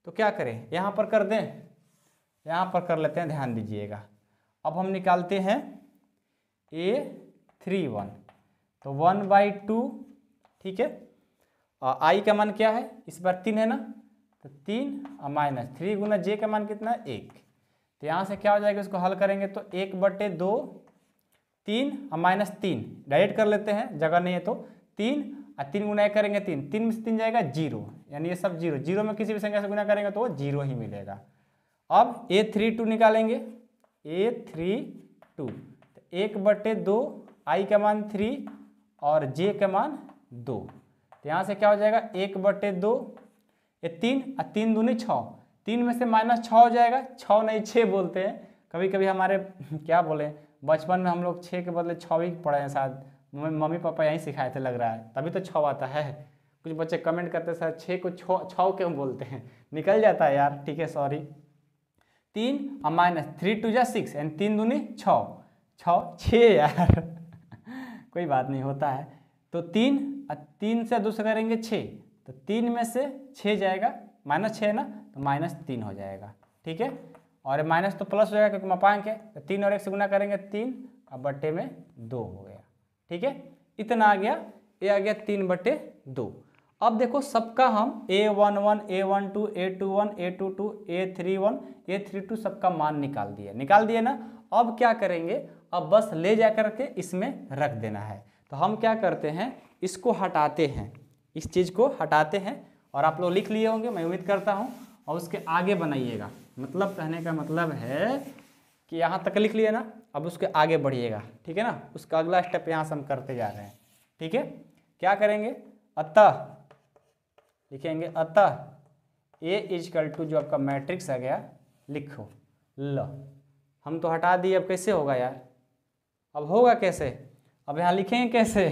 Speaker 1: तो क्या करें, यहाँ पर कर दें, यहाँ पर कर लेते हैं, ध्यान दीजिएगा। अब हम निकालते हैं A31, तो 1/2, ठीक है, और I का मान क्या है, इस बार 3 है ना, तो 3 और -3 गुना J का मान कितना है 1। तो यहाँ से क्या हो जाएगा, इसको हल करेंगे तो 1/2, 3 और -3 डायरेक्ट कर लेते हैं, जगह नहीं है तो 3 और 3 गुना 1 करेंगे 3, 3 में से 3 जाएगा 0, यानी ये सब 0, 0 में किसी भी संख्या से गुना करेंगे तो वो 0 ही मिलेगा। अब A32 निकालेंगे, A32, तो 1/2, I का मान 3 और J का मान 2, तो यहाँ से क्या हो जाएगा 1/2, ये 3 और 3 दूनी 6, 3 में से -6 हो जाएगा, 6 नहीं 6 बोलते हैं कभी कभी हमारे क्या बोले, बचपन में हम लोग 6 के बदले 6 ही पढ़े हैं, शायद मम्मी पापा यहीं सिखाए थे लग रहा है, तभी तो 6 आता है। कुछ बच्चे कमेंट करते हैं सर 6 को 6 क्यों बोलते हैं, निकल जाता है यार, ठीक है सॉरी। 3 और -3 2 जा 6, यानी 3 दूनी 6, 6 यार कोई बात नहीं, होता है। तो 3 और 3 से 2 से करेंगे 6, तो 3 में से 6 जाएगा, -6 है ना, तो -3 हो जाएगा। ठीक है, और माइनस तो प्लस हो जाएगा क्योंकि मापांक है, तो 3 और 1 से गुना करेंगे 3 और बट्टे में 2 हो गया। ठीक है, इतना आ गया, ये आ गया 3/2। अब देखो सबका हम A11, A12, A21, A22, A31, A32 सबका मान निकाल दिए ना। अब क्या करेंगे, अब बस ले जा करके इसमें रख देना है। तो हम क्या करते हैं, इसको हटाते हैं, इस चीज़ को हटाते हैं, और आप लोग लिख लिए होंगे मैं उम्मीद करता हूँ, और उसके आगे बनाइएगा। मतलब कहने का मतलब है कि यहाँ तक लिख लिए ना, अब उसके आगे बढ़िएगा, ठीक है ना। उसका अगला स्टेप यहाँ से हम करते जा रहे हैं। ठीक है, क्या करेंगे, अतः लिखेंगे अतः ए इजकल टू जो आपका मैट्रिक्स आ गया लिखो। ल हम तो हटा दिए, अब कैसे होगा यार, अब होगा कैसे, अब यहाँ लिखेंगे कैसे,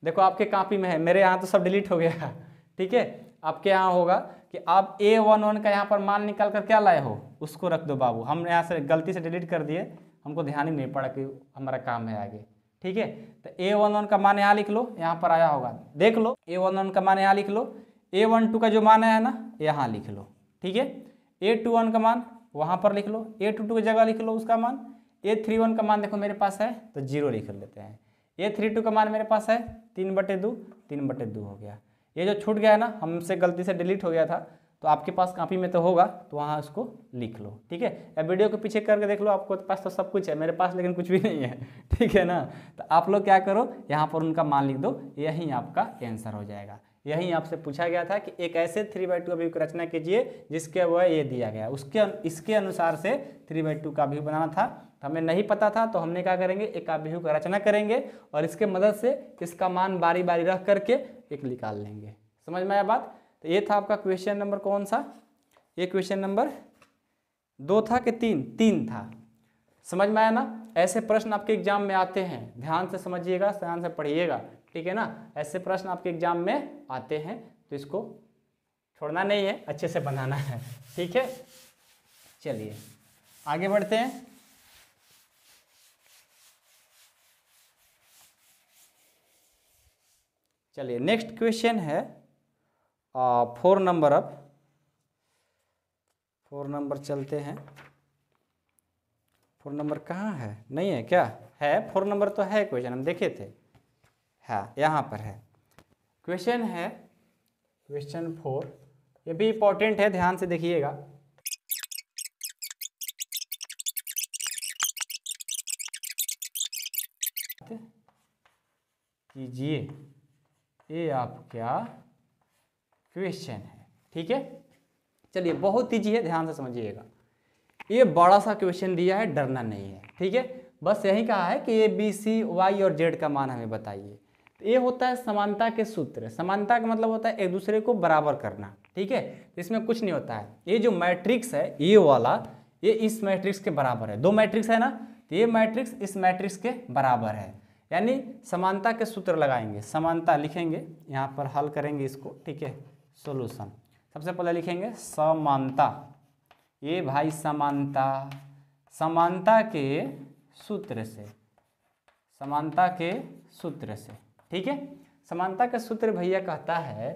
Speaker 1: देखो आपके कॉपी में है, मेरे यहाँ तो सब डिलीट हो गया। ठीक है, आपके यहाँ होगा कि आप A11 का यहाँ पर मान निकाल कर क्या लाए हो, उसको रख दो बाबू। हम यहाँ से गलती से डिलीट कर दिए, हमको ध्यान ही नहीं पड़ा कि हमारा काम है आगे। ठीक है, तो A11 का मान यहाँ लिख लो, यहाँ पर आया होगा देख लो, A11 का मान यहाँ लिख लो, A12 का जो मान है ना यहाँ लिख लो। ठीक है, A21 का मान वहाँ पर लिख लो, A22 की जगह लिख लो उसका मान, A31 का मान देखो मेरे पास है तो 0 लिख लेते हैं, A32 का मान मेरे पास है 3/2, 3/2 हो गया। ये जो छूट गया है ना, हमसे गलती से डिलीट हो गया था, तो आपके पास कॉपी में तो होगा, तो वहाँ उसको लिख लो। ठीक है, या वीडियो को पीछे करके देख लो, आपको पास तो सब कुछ है, मेरे पास लेकिन कुछ भी नहीं है। ठीक है ना, तो आप लोग क्या करो, यहाँ पर उनका मान लिख दो, यही आपका आंसर हो जाएगा। यही आपसे पूछा गया था कि एक ऐसे 3/2 अभिव्यक्ति की रचना कीजिए जिसके वह ये दिया गया, उसके इसके अनुसार से 3/2 का अभिव्यक्ति बनाना था। तो हमें नहीं पता था, तो हमने क्या करेंगे, एक अभिव्यक्ति का रचना करेंगे और इसके मदद से इसका मान बारी बारी रख करके एक निकाल लेंगे। समझ में आया बात। तो ये था आपका क्वेश्चन नंबर कौन सा, ये क्वेश्चन नंबर 2 था कि 3 था। समझ में आया ना, ऐसे प्रश्न आपके एग्जाम में आते हैं, ध्यान से समझिएगा, ध्यान से पढ़िएगा। ठीक है ना, ऐसे प्रश्न आपके एग्जाम में आते हैं, तो इसको छोड़ना नहीं है, अच्छे से बनाना है। ठीक है, चलिए आगे बढ़ते हैं। चलिए नेक्स्ट क्वेश्चन है 4 नंबर। अब 4 नंबर चलते हैं। 4 नंबर कहाँ है, नहीं है क्या, है 4 नंबर तो है क्वेश्चन, हम देखे थे, हाँ यहाँ पर है। क्वेश्चन है क्वेश्चन 4, ये भी इंपॉर्टेंट है, ध्यान से देखिएगा। कीजिए, ये आपका क्वेश्चन है। ठीक है, चलिए बहुत ईजी है, ध्यान से समझिएगा। ये बड़ा सा क्वेश्चन दिया है, डरना नहीं है। ठीक है, बस यही कहा है कि ABC, Y और Z का मान हमें बताइए। तो ये होता है समानता के सूत्र। समानता का मतलब होता है एक दूसरे को बराबर करना। ठीक है, इसमें कुछ नहीं होता है। ये जो मैट्रिक्स है ये वाला, ये इस मैट्रिक्स के बराबर है। 2 मैट्रिक्स है ना, तो ये मैट्रिक्स इस मैट्रिक्स के बराबर है, यानी समानता के सूत्र लगाएंगे। समानता लिखेंगे, यहाँ पर हल करेंगे इसको। ठीक है, सॉल्यूशन सबसे पहले लिखेंगे समानता। ये भाई समानता, समानता के सूत्र से, समानता के सूत्र से। ठीक है, समानता का सूत्र भैया कहता है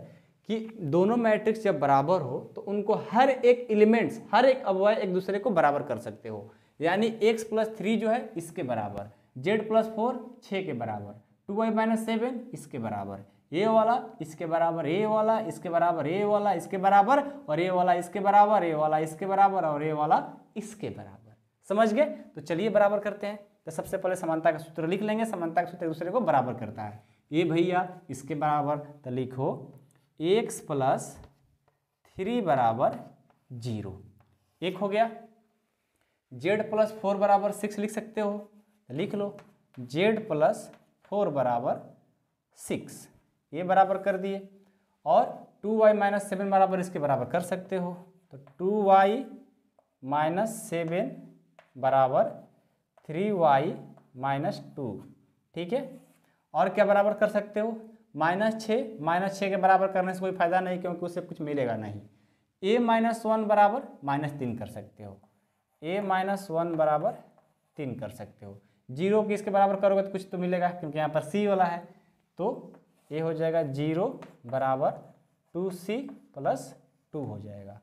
Speaker 1: कि दोनों मैट्रिक्स जब बराबर हो तो उनको हर एक एलिमेंट्स, हर एक अवयव एक दूसरे को बराबर कर सकते हो। यानी x+3 जो है इसके बराबर, z+4 6 के बराबर, 2y-7 इसके बराबर, ये वाला इसके बराबर, ये वाला इसके बराबर, ये वाला इसके बराबर, और ये वाला इसके बराबर, ये वाला इसके बराबर, और ये वाला इसके बराबर। समझ गए। तो चलिए बराबर करते हैं। तो सबसे पहले समानता का सूत्र लिख लेंगे। समानता का सूत्र एक दूसरे को बराबर करता है। ये भैया इसके बराबर, तो लिखो x+3 बराबर 0, एक हो गया। z+4 बराबर 6 लिख सकते हो, तो लिख लो z+4 बराबर 6, ये बराबर कर दिए। और 2y-7 बराबर इसके बराबर कर सकते हो, तो 2y-7 बराबर 3y-2। ठीक है, और क्या बराबर कर सकते हो, -6 के बराबर करने से कोई फायदा नहीं, क्योंकि उससे कुछ मिलेगा नहीं। a-1 बराबर -3 कर सकते हो, a-1 बराबर 3 कर सकते हो। 0 की इसके बराबर करोगे तो कुछ तो मिलेगा, क्योंकि यहाँ पर c वाला है, तो ये हो जाएगा 0 बराबर 2c+2 हो जाएगा।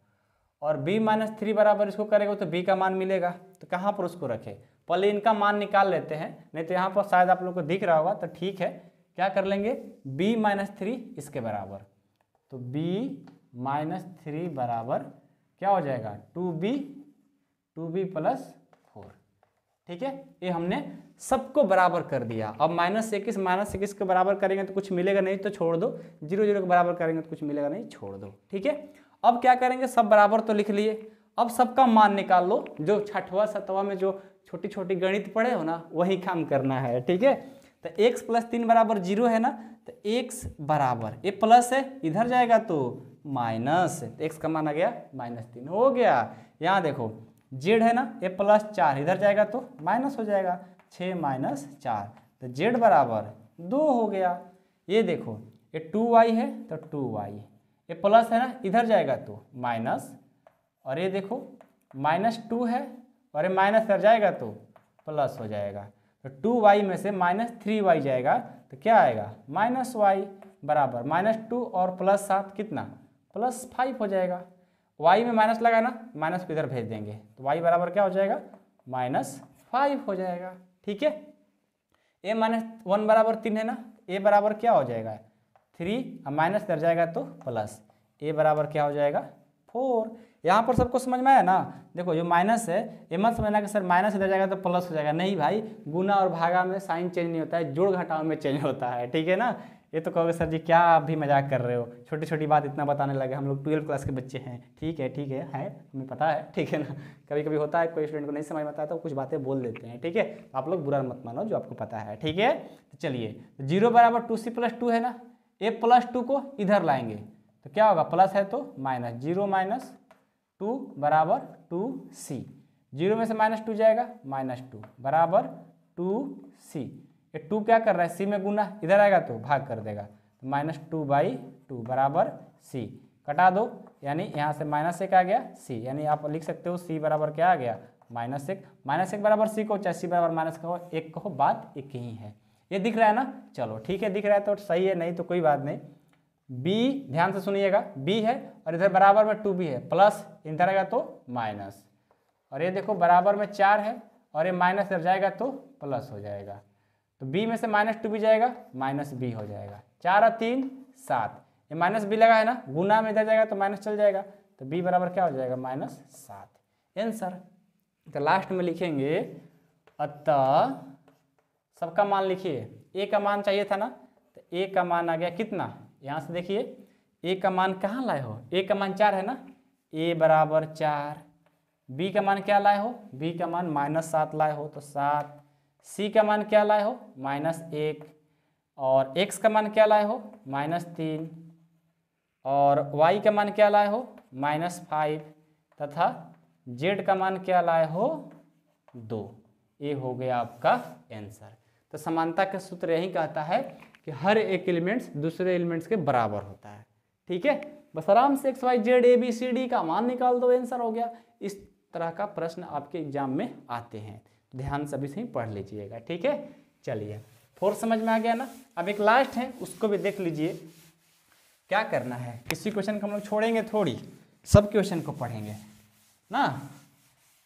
Speaker 1: और b-3 बराबर इसको करेगा तो b का मान मिलेगा, तो कहाँ पर उसको रखें, पहले इनका मान निकाल लेते हैं, नहीं तो यहाँ पर शायद आप लोग को दिख रहा होगा, तो ठीक है क्या कर लेंगे, b-3 इसके बराबर, तो b-3 बराबर क्या हो जाएगा 2b+4। ठीक है, ये हमने सबको बराबर कर दिया। अब -21 के बराबर करेंगे तो कुछ मिलेगा नहीं, तो छोड़ दो। 0 0 के बराबर करेंगे तो कुछ मिलेगा नहीं, छोड़ दो। ठीक है, अब क्या करेंगे, सब बराबर तो लिख लिए, अब सबका मान निकाल लो। जो 6वां 7वां में जो छोटी छोटी गणित पढ़े हो ना, वही काम करना है। ठीक है, तो x प्लस 3 बराबर 0 है ना, तो x बराबर ये प्लस है इधर जाएगा तो माइनस, तो x का मान आ गया -3 हो गया। यहाँ देखो z है ना, ये प्लस 4 इधर जाएगा तो माइनस हो जाएगा, 6 माइनस 4, तो z बराबर 2 हो गया। ये देखो ये 2y है तो 2y, ये प्लस है ना इधर जाएगा तो माइनस, और ये देखो -2 है और ये माइनस इधर जाएगा तो प्लस हो जाएगा, तो 2y में से -3y जाएगा तो क्या आएगा -y बराबर -2 और +7 कितना +5 हो जाएगा। y में माइनस लगा ना, माइनस को इधर भेज देंगे तो y बराबर क्या हो जाएगा -5 हो जाएगा। ठीक है, a -1 बराबर 3 है ना, a बराबर क्या हो जाएगा 3, अब माइनस इधर जाएगा तो प्लस, a बराबर क्या हो जाएगा 4। यहाँ पर सबको समझ में आया ना। देखो जो माइनस है ये मत समझना कि सर माइनस इधर जाएगा तो प्लस हो जाएगा, नहीं भाई, गुना और भागा में साइन चेंज नहीं होता है, जोड़ घटाव में चेंज होता है। ठीक है ना, ये तो कहोगे सर जी क्या आप भी मजाक कर रहे हो, छोटी छोटी बात इतना बताने लगे, हम लोग 12th क्लास के बच्चे हैं। ठीक है हमें पता है। ठीक है ना, कभी कभी होता है कोई स्टूडेंट को नहीं समझ में आता है तो कुछ बातें बोल देते हैं। ठीक है, आप लोग बुरा मत मानो जो आपको पता है। ठीक है, तो चलिए 0 बराबर 2c + 2 है ना, a + 2 को इधर लाएंगे तो क्या होगा, प्लस है तो माइनस, 0 - 2 बराबर 2c, 0 में से -2 जाएगा -2 बराबर 2c। ये 2 क्या कर रहा है c में गुना, इधर आएगा तो भाग कर देगा, तो -2/2 बराबर c, कटा दो, यानी यहाँ से -1 आ गया c, यानी आप लिख सकते हो c बराबर क्या आ गया -1 बराबर c को चाहे c बराबर -1 कहो, बात एक ही है। ये दिख रहा है ना, चलो ठीक है, दिख रहा है तो सही है, नहीं तो कोई बात नहीं। b ध्यान से सुनिएगा, b है और इधर बराबर में 2b है, प्लस इधर आएगा तो माइनस, और ये देखो बराबर में 4 है और ये माइनस इधर जाएगा तो प्लस हो जाएगा, तो b में से -2b जाएगा -b हो जाएगा, 4 और 3 7, ये -b लगा है ना, गुना में इधर जाएगा तो माइनस चल जाएगा, तो b बराबर क्या हो जाएगा -7 आंसर। तो लास्ट में लिखेंगे अतः, सबका मान लिखिए, a का मान चाहिए था ना, तो a का मान आ गया कितना, यहाँ से देखिए a का मान कहाँ लाए हो, a का मान 4 है ना, a बराबर 4, b का मान क्या लाए हो, b का मान -7 लाए हो तो 7, c का मान क्या लाए हो -1, और x का मान क्या लाए हो -3, और y का मान क्या लाए हो -5, तथा z का मान क्या लाए हो 2। ये हो गया आपका आंसर। तो समानता का सूत्र यही कहता है कि हर एक एलिमेंट्स दूसरे एलिमेंट्स के बराबर होता है। ठीक है, बस आराम से x y z a b c d का मान निकाल दो, आंसर हो गया। इस तरह का प्रश्न आपके एग्जाम में आते हैं, ध्यान से अभी से ही पढ़ लीजिएगा। ठीक है, चलिए 4 समझ में आ गया ना। अब एक लास्ट है, उसको भी देख लीजिए। क्या करना है, किसी क्वेश्चन को हम लोग छोड़ेंगे थोड़ी, सब क्वेश्चन को पढ़ेंगे ना।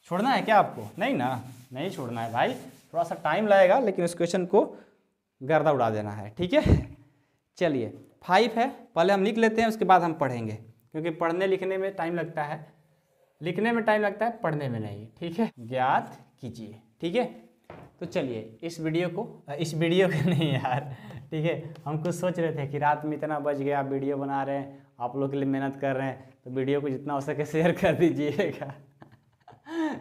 Speaker 1: छोड़ना है क्या आपको, नहीं ना, नहीं छोड़ना है भाई, थोड़ा सा टाइम लगेगा लेकिन उस क्वेश्चन को गर्दा उड़ा देना है। ठीक है, चलिए 5 है, पहले हम लिख लेते हैं, उसके बाद हम पढ़ेंगे, क्योंकि पढ़ने लिखने में टाइम लगता है, लिखने में टाइम लगता है, पढ़ने में नहीं। ठीक है, ज्ञात कीजिए। ठीक है, तो चलिए इस वीडियो को नहीं यार, ठीक है, हम कुछ सोच रहे थे कि रात में इतना बज गया, वीडियो बना रहे हैं, आप लोग के लिए मेहनत कर रहे हैं, तो वीडियो को जितना हो सके शेयर कर दीजिएगा।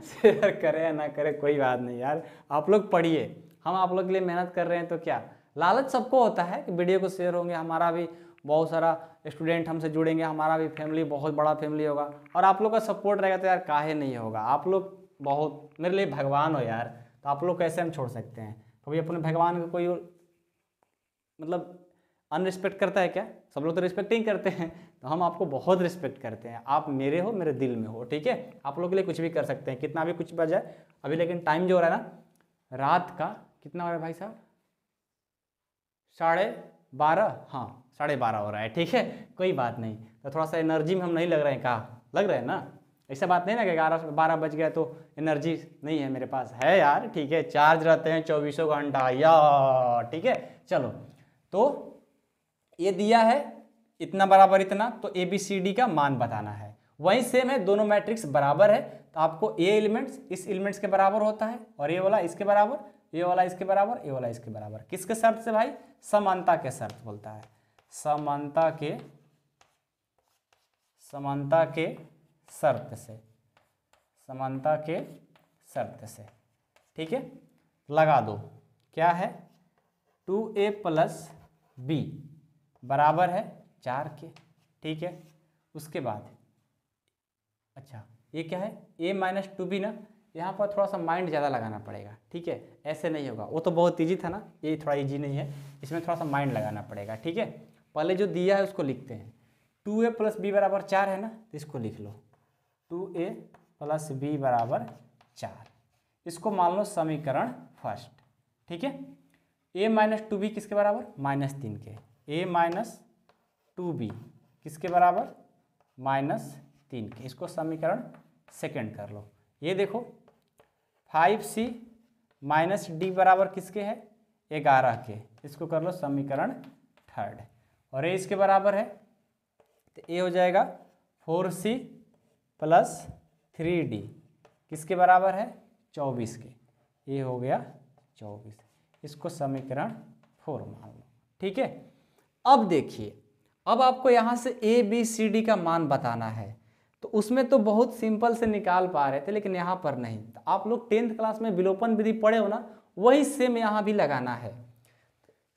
Speaker 1: शेयर करें या ना करें कोई बात नहीं यार, आप लोग पढ़िए, हम आप लोग के लिए मेहनत कर रहे हैं, तो क्या लालच सबको होता है कि वीडियो को शेयर होंगे, हमारा भी बहुत सारा स्टूडेंट हमसे जुड़ेंगे, हमारा भी फैमिली बहुत बड़ा फैमिली होगा, और आप लोग का सपोर्ट रहेगा तो यार काहे नहीं होगा। आप लोग बहुत मेरे लिए भगवान हो यार, तो आप लोग कैसे हम छोड़ सकते हैं। कभी अपने भगवान को कोई मतलब अनरिस्पेक्ट करता है क्या, सब लोग तो रिस्पेक्ट ही करते हैं, तो हम आपको बहुत रिस्पेक्ट करते हैं, आप मेरे हो, मेरे दिल में हो। ठीक है, आप लोग के लिए कुछ भी कर सकते हैं, कितना भी कुछ बजाए अभी, लेकिन टाइम जो हो रहा है ना, रात का कितना हो रहा है भाई साहब, 12:30, हाँ 12:30 हो रहा है। ठीक है, कोई बात नहीं, तो थोड़ा सा एनर्जी में हम नहीं लग रहे हैं, कहा लग रहे हैं ना, ऐसा बात नहीं ना कि 11-12 बज गया तो एनर्जी नहीं है मेरे पास, है यार। ठीक है, चार्ज रहते हैं 24 घंटा यार। ठीक है, चलो, तो ये दिया है इतना बराबर इतना, तो ए बी सी डी का मान बताना है। वही सेम है, दोनों मैट्रिक्स बराबर है, तो आपको ए एलिमेंट्स इस एलिमेंट्स के बराबर होता है, और ये वाला इसके बराबर, ये वाला इसके बराबर, ये वाला इसके बराबर। किसके शर्त से भाई, समानता के शर्त बोलता है, समानता के शर्त से, समानता के शर्त से। ठीक है, लगा दो, क्या है 2a प्लस बी बराबर है 4 के, ठीक है। उसके बाद अच्छा ये क्या है, a माइनस 2b ना, यहाँ पर थोड़ा सा माइंड ज़्यादा लगाना पड़ेगा, ठीक है, ऐसे नहीं होगा, वो तो बहुत ईजी था ना, ये थोड़ा ईजी नहीं है, इसमें थोड़ा सा माइंड लगाना पड़ेगा, ठीक है। पहले जो दिया है उसको लिखते हैं, 2a प्लस बी बराबर 4 है ना, तो इसको लिख लो 2a प्लस बी बराबर 4, इसको मान लो समीकरण फर्स्ट, ठीक है। a माइनस 2b किसके बराबर, -3 के, a माइनस 2b किसके बराबर, -3 के, इसको समीकरण सेकंड कर लो। ये देखो 5c माइनस डी बराबर किसके है, 11 के, इसको कर लो समीकरण थर्ड, और ये इसके बराबर है, तो ये हो जाएगा 4c प्लस 3d किसके बराबर है, 24 के, ये हो गया 24, इसको समीकरण 4 मान लो, ठीक है। अब देखिए, अब आपको यहाँ से a b c d का मान बताना है, तो उसमें तो बहुत सिंपल से निकाल पा रहे थे, लेकिन यहाँ पर नहीं। तो आप लोग 10th क्लास में विलोपन विधि पढ़े हो ना, वही सेम यहाँ भी लगाना है।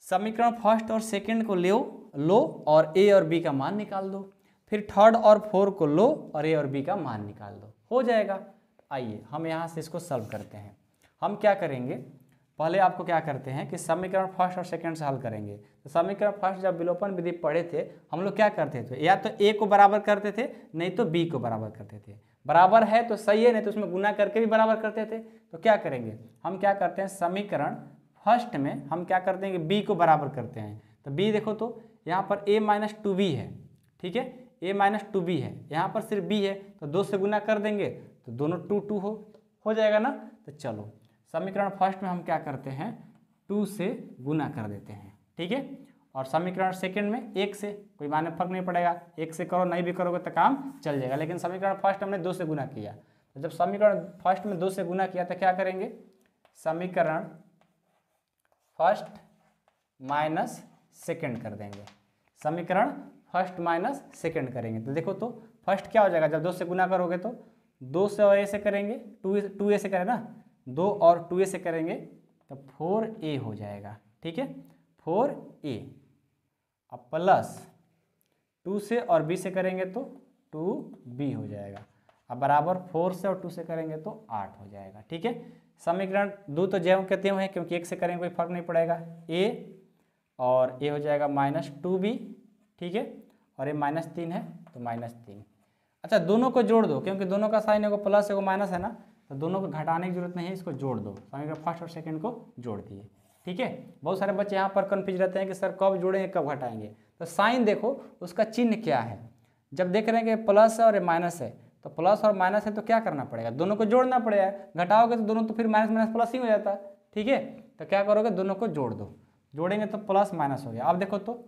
Speaker 1: समीकरण फर्स्ट और सेकंड को लो और a और b का मान निकाल दो, फिर थर्ड और फोर्थ को लो और a और b का मान निकाल दो, हो जाएगा। आइए हम यहाँ से इसको सॉल्व करते हैं। हम क्या करेंगे, पहले आपको क्या करते हैं कि समीकरण फर्स्ट और सेकंड से हल करेंगे। तो समीकरण फर्स्ट जब विलोपन विधि पढ़े थे हम लोग क्या करते थे, या तो a को बराबर करते थे, नहीं तो b को बराबर करते थे। बराबर है तो सही है, नहीं तो उसमें गुना करके भी बराबर करते थे। तो क्या करेंगे, हम क्या करते हैं, समीकरण फर्स्ट में हम क्या करते हैं कि b को बराबर करते हैं। तो b देखो तो यहाँ पर a माइनस 2b है, ठीक है, a माइनस 2b है, यहाँ पर सिर्फ b है, तो 2 से गुना कर देंगे तो दोनों 2 हो जाएगा ना। तो चलो समीकरण फर्स्ट में हम क्या करते हैं, 2 से गुना कर देते हैं, ठीक है। और समीकरण सेकंड में 1 से, कोई माने फर्क नहीं पड़ेगा, 1 से करो नहीं भी करोगे तो काम चल जाएगा, लेकिन समीकरण फर्स्ट हमने 2 से गुना किया। तो जब समीकरण फर्स्ट में 2 से गुना किया तो क्या करेंगे, समीकरण फर्स्ट माइनस सेकंड कर देंगे, समीकरण फर्स्ट माइनस सेकंड करेंगे। तो देखो तो फर्स्ट क्या हो जाएगा, जब 2 से गुना करोगे तो 2 से और a से करेंगे, 2a से करें ना, 2 और 2a से करेंगे तो 4a हो जाएगा, ठीक है, 4a। अब प्लस 2 से और b से करेंगे तो 2b हो जाएगा। अब बराबर 4 से और 2 से करेंगे तो 8 हो जाएगा, ठीक है। समीकरण 2 तो ज्यों के त्यों है, क्योंकि 1 से करेंगे कोई फर्क नहीं पड़ेगा, a और a हो जाएगा -2b, ठीक है, और ये -3 है तो -3। अच्छा दोनों को जोड़ दो, क्योंकि दोनों का साइन एगो प्लस एगो माइनस है ना, तो दोनों को घटाने की जरूरत नहीं है, इसको जोड़ दो। समीकरण फर्स्ट और सेकंड को जोड़ दिए, ठीक है। बहुत सारे बच्चे यहाँ पर कन्फ्यूज रहते हैं कि सर कब जोड़ेंगे कब घटाएंगे। तो साइन देखो उसका चिन्ह क्या है, जब देख रहे हैं कि प्लस है और माइनस है, तो प्लस और माइनस है तो क्या करना पड़ेगा, दोनों को जोड़ना पड़ेगा। घटाओगे तो दोनों तो फिर माइनस माइनस प्लस ही हो जाता है, ठीक है। तो क्या करोगे, दोनों को जोड़ दो, जोड़ेंगे तो प्लस माइनस हो गया। अब देखो तो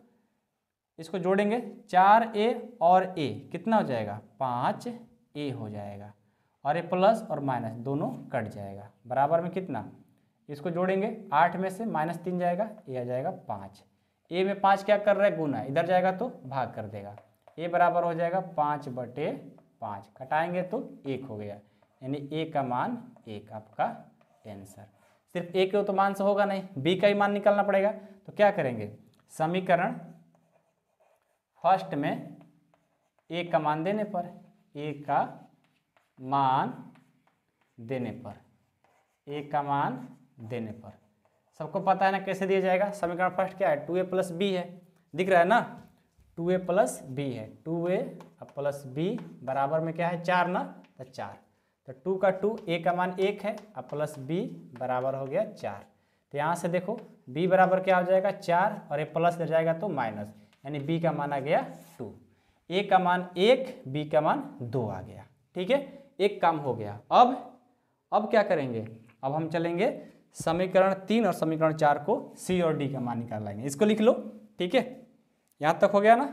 Speaker 1: इसको जोड़ेंगे, 4a और a कितना हो जाएगा, 5a हो जाएगा, और ये प्लस और माइनस दोनों कट जाएगा, बराबर में कितना, इसको जोड़ेंगे 8 में से -3 जाएगा, ये आ जाएगा 5। a में 5 क्या कर रहा है, गुना, इधर जाएगा तो भाग कर देगा, a बराबर हो जाएगा 5/5, कटाएंगे तो 1 हो गया, यानी a का मान 1 आपका आंसर। सिर्फ a के तो मान से होगा नहीं, b का ही मान निकालना पड़ेगा। तो क्या करेंगे, समीकरण फर्स्ट में a का मान देने पर, a का मान देने पर, a का मान देने पर, सबको पता है ना कैसे दिया जाएगा। समीकरण फर्स्ट क्या है, 2a प्लस b है, दिख रहा है ना, 2a प्लस b है, 2a प्लस b बराबर में क्या है, 4 ना, तो 4, तो 2 का 2, a का मान 1 है, अब प्लस b बराबर हो गया 4। तो यहाँ से देखो b बराबर क्या हो जाएगा 4, और ये प्लस हो जाएगा तो माइनस, यानी b का मान आ गया 2, a का मान 1, b का मान 2 आ गया, ठीक है, एक काम हो गया। अब क्या करेंगे, अब हम चलेंगे समीकरण 3 और समीकरण 4 को c और d का मान निकाल लेंगे, इसको लिख लो, ठीक है। यहाँ तक हो गया ना,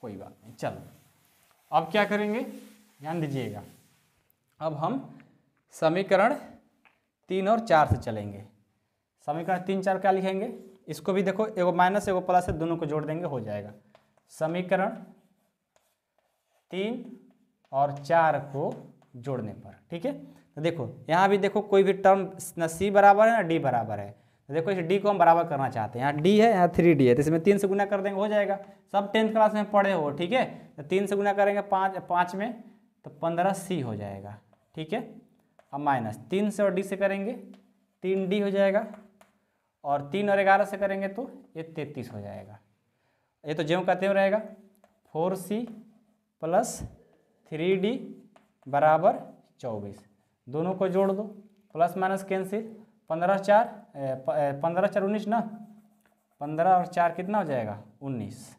Speaker 1: कोई बात नहीं। चलो अब क्या करेंगे, ध्यान दीजिएगा, अब हम समीकरण 3 और 4 से चलेंगे। समीकरण 3 4 क्या लिखेंगे, इसको भी देखो, एगो माइनस एगो प्लस है, दोनों को जोड़ देंगे, हो जाएगा। समीकरण 3 और 4 को जोड़ने पर, ठीक है। तो देखो यहाँ भी देखो कोई भी टर्म न c बराबर है ना d बराबर है, तो देखो इस d को हम बराबर करना चाहते हैं, यहाँ d है यहाँ 3d है, तो इसमें 3 से गुना कर देंगे हो जाएगा। सब 10th क्लास में पढ़े हो, ठीक है। तो 3 से गुना करेंगे 5 में तो 15c हो जाएगा, ठीक है। अब माइनस 3 से और d से करेंगे 3d हो जाएगा, और 3 और 11 से करेंगे तो ये 33 हो जाएगा। ये तो ज्यों का त्यों रहेगा, 4c प्लस 3d बराबर 24। दोनों को जोड़ दो, प्लस माइनस कैंसिल, 15 4 19 ना, 15 और 4 कितना हो जाएगा 19।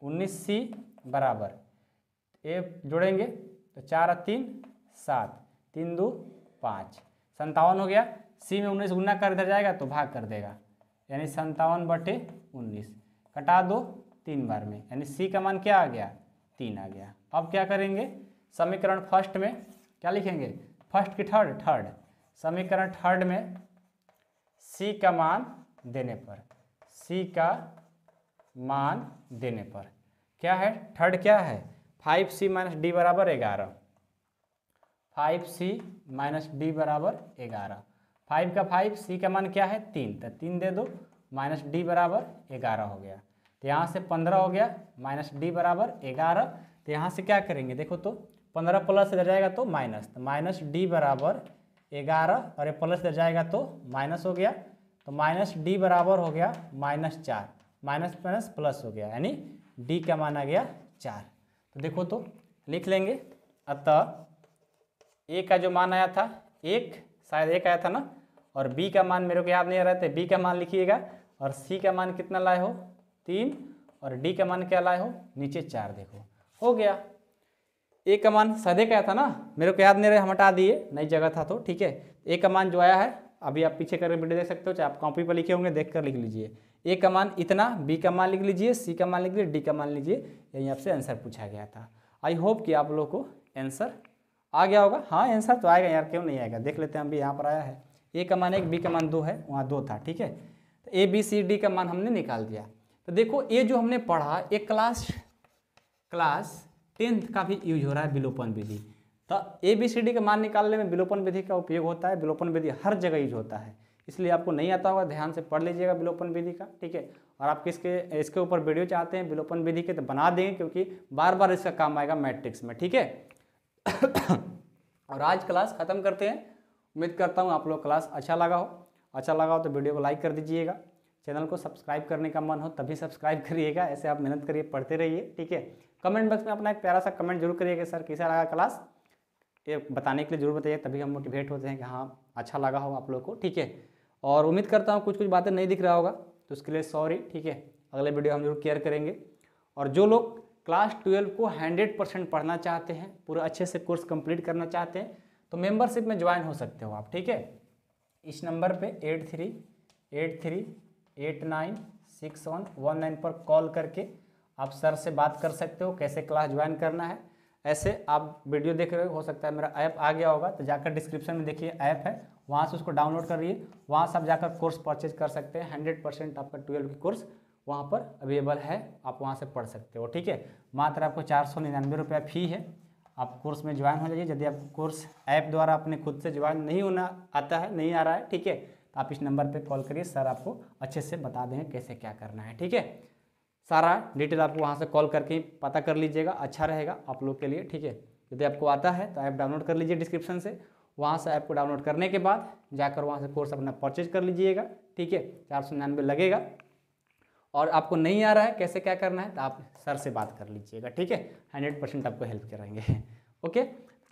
Speaker 1: 19c बराबर ए जोड़ेंगे तो 4 और 3 7, 3 2 5, 57 हो गया। c में 19 गुना कर इधर जाएगा तो भाग कर देगा, यानी 57/19 कटा दो 3 बार में, यानी c का मान क्या आ गया 3 आ गया। अब क्या करेंगे, समीकरण फर्स्ट में क्या लिखेंगे, फर्स्ट की थर्ड, समीकरण थर्ड में c का मान देने पर, c का मान देने पर क्या है, थर्ड क्या है 5c माइनस डी बराबर 11, 5c माइनस डी बराबर 11, 5 का 5, c का मान क्या है 3, तो 3 दे दो, माइनस डी बराबर 11 हो गया। तो यहाँ से 15 हो गया, माइनस डी बराबर 11। तो यहाँ से क्या करेंगे, देखो तो 15 प्लस इधर जाएगा तो माइनस, तो माइनस डी बराबर 11, और ये प्लस इधर जाएगा तो माइनस हो गया, तो माइनस डी बराबर हो गया -4, माइनस माइनस प्लस हो गया, यानी डी का मान आ गया 4। तो देखो तो लिख लेंगे, अतः ए का जो मान आया था 1, शायद 1 आया था ना, और बी का मान मेरे को याद नहीं आ रहा था, बी का मान लिखिएगा, और सी का मान कितना लाए हो 3, और डी का मान क्या लाए हो नीचे 4, देखो हो गया। ए का मान शायद 1 आया था ना, मेरे को याद नहीं रहा, हम हटा दिए, नई जगह था तो ठीक है। ए का मान जो आया है, अभी आप पीछे करके वीडियो देख सकते हो, चाहे आप कॉपी पर लिखे होंगे देख कर लिख लीजिए। ए का मान इतना, बी का मान लिख लीजिए, सी का मान लिख लीजिए, डी का मान लीजिए, यही आपसे आंसर पूछा गया था। आई होप कि आप लोग को आंसर आ गया होगा। हाँ आंसर तो आएगा यार, क्यों नहीं आएगा, देख लेते हैं। अभी यहाँ पर आया है, ए का मान 1, बी का मान 2 है, वहाँ 2 था, ठीक है। तो ए बी सी डी का मान हमने निकाल दिया। तो देखो ये जो हमने पढ़ा, एक क्लास 10th का भी यूज हो रहा है विलोपन विधि। तो ए बी सी डी का मान निकालने में विलोपन विधि का उपयोग होता है। विलोपन विधि हर जगह यूज होता है, इसलिए आपको नहीं आता होगा, ध्यान से पढ़ लीजिएगा विलोपन विधि का, ठीक है। और आप इसके ऊपर वीडियो चाहते हैं विलोपन विधि के, तो बना देंगे, क्योंकि बार बार इसका काम आएगा मैट्रिक्स में, ठीक है। और आज क्लास खत्म करते हैं। उम्मीद करता हूँ आप लोग क्लास अच्छा लगा हो तो वीडियो को लाइक कर दीजिएगा। चैनल को सब्सक्राइब करने का मन हो तभी सब्सक्राइब करिएगा, ऐसे आप मेहनत करिए, पढ़ते रहिए, ठीक है। कमेंट बॉक्स में अपना एक प्यारा सा कमेंट जरूर करिएगा, सर कैसा लगा क्लास, ये बताने के लिए जरूर बताइए, तभी हम मोटिवेट होते हैं कि हाँ अच्छा लगा हो आप लोग को, ठीक है। और उम्मीद करता हूँ कुछ बातें नहीं दिख रहा होगा, तो उसके लिए सॉरी, ठीक है। अगले वीडियो हम जरूर केयर करेंगे। और जो लोग क्लास 12 को 100% पढ़ना चाहते हैं, पूरा अच्छे से कोर्स कंप्लीट करना चाहते हैं, तो मेंबरशिप में ज्वाइन हो सकते हो आप, ठीक है। इस नंबर पे 8383896119 पर कॉल करके आप सर से बात कर सकते हो, कैसे क्लास ज्वाइन करना है। ऐसे आप वीडियो देख रहे हो सकता है मेरा ऐप आ गया होगा, तो जाकर डिस्क्रिप्शन में देखिए ऐप है, वहाँ से उसको डाउनलोड करिए, वहाँ से आप जाकर कोर्स परचेज कर सकते हैं। 100% आपका 12 की कोर्स वहाँ पर अवेलेबल है, आप वहाँ से पढ़ सकते हो, ठीक है। मात्र आपको 499 रुपया फी है, आप कोर्स में ज्वाइन हो जाइए। यदि आप कोर्स ऐप द्वारा अपने खुद से ज्वाइन नहीं होना आता है, नहीं आ रहा है, ठीक है, तो आप इस नंबर पे कॉल करिए, सर आपको अच्छे से बता देंगे कैसे क्या करना है, ठीक है। सारा डिटेल आपको वहाँ से कॉल करके पता कर लीजिएगा, अच्छा रहेगा आप लोग के लिए, ठीक है। यदि आपको आता है तो ऐप डाउनलोड कर लीजिए डिस्क्रिप्शन से, वहाँ से ऐप को डाउनलोड करने के बाद जाकर वहाँ से कोर्स अपना परचेज कर लीजिएगा, ठीक है। 499 लगेगा। और आपको नहीं आ रहा है कैसे क्या करना है, तो आप सर से बात कर लीजिएगा, ठीक है। 100% आपको हेल्प करेंगे। ओके,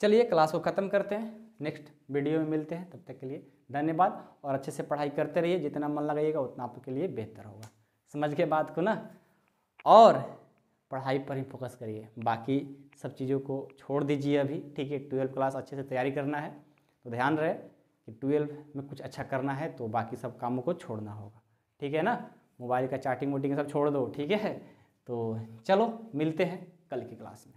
Speaker 1: चलिए क्लास को ख़त्म करते हैं, नेक्स्ट वीडियो में मिलते हैं। तब तक के लिए धन्यवाद, और अच्छे से पढ़ाई करते रहिए, जितना मन लगाइएगा उतना आपके लिए बेहतर होगा। समझ के बात को ना, और पढ़ाई पर ही फोकस करिए, बाकी सब चीज़ों को छोड़ दीजिए अभी, ठीक है। 12 क्लास अच्छे से तैयारी करना है, तो ध्यान रहे कि 12 में कुछ अच्छा करना है, तो बाकी सब कामों को छोड़ना होगा, ठीक है ना। मोबाइल का चैटिंग वोटिंग सब छोड़ दो, ठीक है। तो चलो मिलते हैं कल की क्लास में।